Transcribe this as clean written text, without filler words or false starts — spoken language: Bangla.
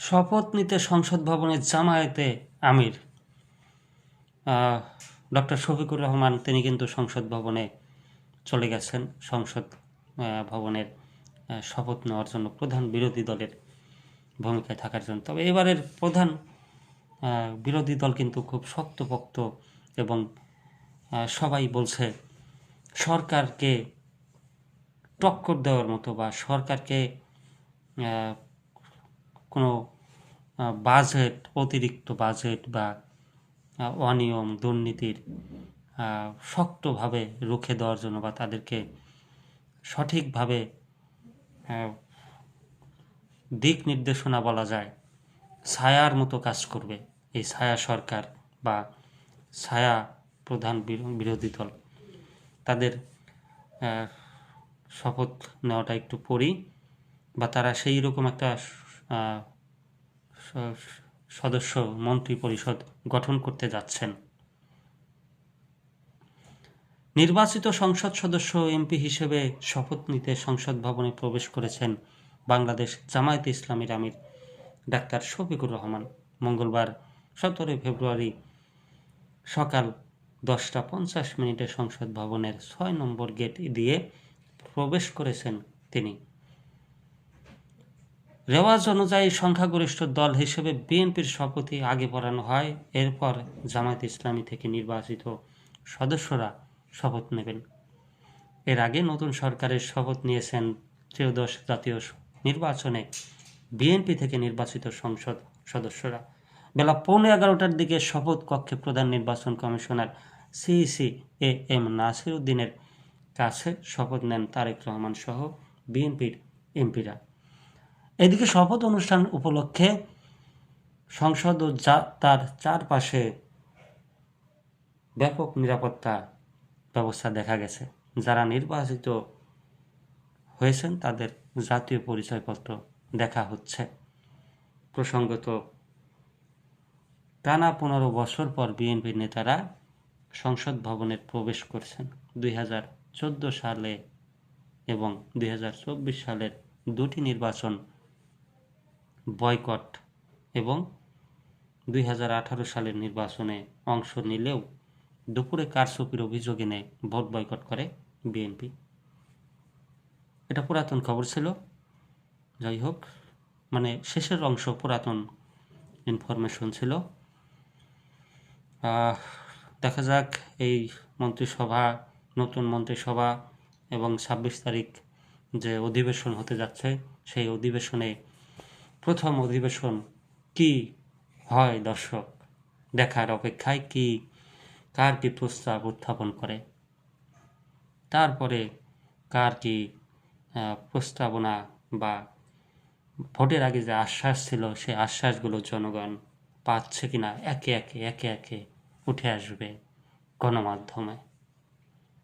শপথ নিতে সংসদ ভবনে জামায়াতে আমির ডক্টর শফিকুর রহমান তিনি কিন্তু সংসদ ভবনে চলে গেছেন সংসদ ভবনের শপথ নেওয়ার জন্য প্রধান বিরোধী দলের ভূমিকায় থাকার জন্য। তবে এবারের প্রধান বিরোধী দল কিন্তু খুব শক্তপোক্ত এবং সবাই বলছে সরকারকে টক্কর দেওয়ার মতো বা সরকারকে কোনো বাজেট, অতিরিক্ত বাজেট বা অনিয়ম দুর্নীতির শক্তভাবে রুখে দেওয়ার জন্য বা তাদেরকে সঠিকভাবে দিক নির্দেশনা বলা যায় ছায়ার মতো কাজ করবে এই ছায়া সরকার বা ছায়া প্রধান বিরোধী দল। তাদের শপথ নেওয়াটা একটু পড়ি বা তারা সেই রকম একটা সদস্য মন্ত্রী পরিষদ গঠন করতে যাচ্ছেন। নির্বাচিত সংসদ সদস্য এমপি হিসেবে শপথ নিতে সংসদ ভবনে প্রবেশ করেছেন বাংলাদেশ জামায়াতে ইসলামীর আমির ডাক্তার শফিকুর রহমান। মঙ্গলবার 17 ফেব্রুয়ারি সকাল 10:50 সংসদ ভবনের 6 নম্বর গেট দিয়ে প্রবেশ করেছেন তিনি। রেওয়াজ অনুযায়ী সংখ্যাগরিষ্ঠ দল হিসেবে বিএনপির শপথই আগে পড়ানো হয়, এরপর জামায়াতে ইসলামী থেকে নির্বাচিত সদস্যরা শপথ নেবেন। এর আগে নতুন সরকারের শপথ নিয়েছেন ত্রয়োদশ জাতীয় নির্বাচনে বিএনপি থেকে নির্বাচিত সংসদ সদস্যরা। বেলা 11:15টার দিকে শপথ কক্ষে প্রধান নির্বাচন commissioner CEC A M Nasir উদ্দিনের কাছে শপথ নেন তারেক রহমান সহ বিএনপির এমপিরা। এদিকে শপথ অনুষ্ঠান উপলক্ষে সংসদ ও তার চারপাশে ব্যাপক নিরাপত্তা ব্যবস্থা দেখা গেছে। যারা নির্বাচিত হয়েছেন তাদের জাতীয় পরিচয়পত্র দেখা হচ্ছে। প্রসঙ্গত, টানা 15 বছর পর বিএনপির নেতারা সংসদ ভবনে প্রবেশ করছেন। 2014 সালে এবং 2024 সালের দুটি নির্বাচন বয়কট এবং 2018 সালের নির্বাচনে অংশ নিলেও দুপুরে কারচুপির অভিযোগ এনে ভোট বয়কট করে বিএনপি। এটা পুরাতন খবর ছিল। যাই হোক, মানে শেষের অংশ পুরাতন ইনফরমেশন ছিল। দেখা যাক এই মন্ত্রিসভা, নতুন মন্ত্রিসভা এবং 26 তারিখ যে অধিবেশন হতে যাচ্ছে সেই অধিবেশনে প্রথম অধিবেশন কি হয় দর্শক দেখার অপেক্ষায়, কার কি প্রস্তাব উত্থাপন করে, তারপরে কার কি প্রস্তাবনা বা ভোটের আগে যে আশ্বাস ছিল সেই আশ্বাসগুলো জনগণ পাচ্ছে কিনা একে একে উঠে আসবে গণমাধ্যমে।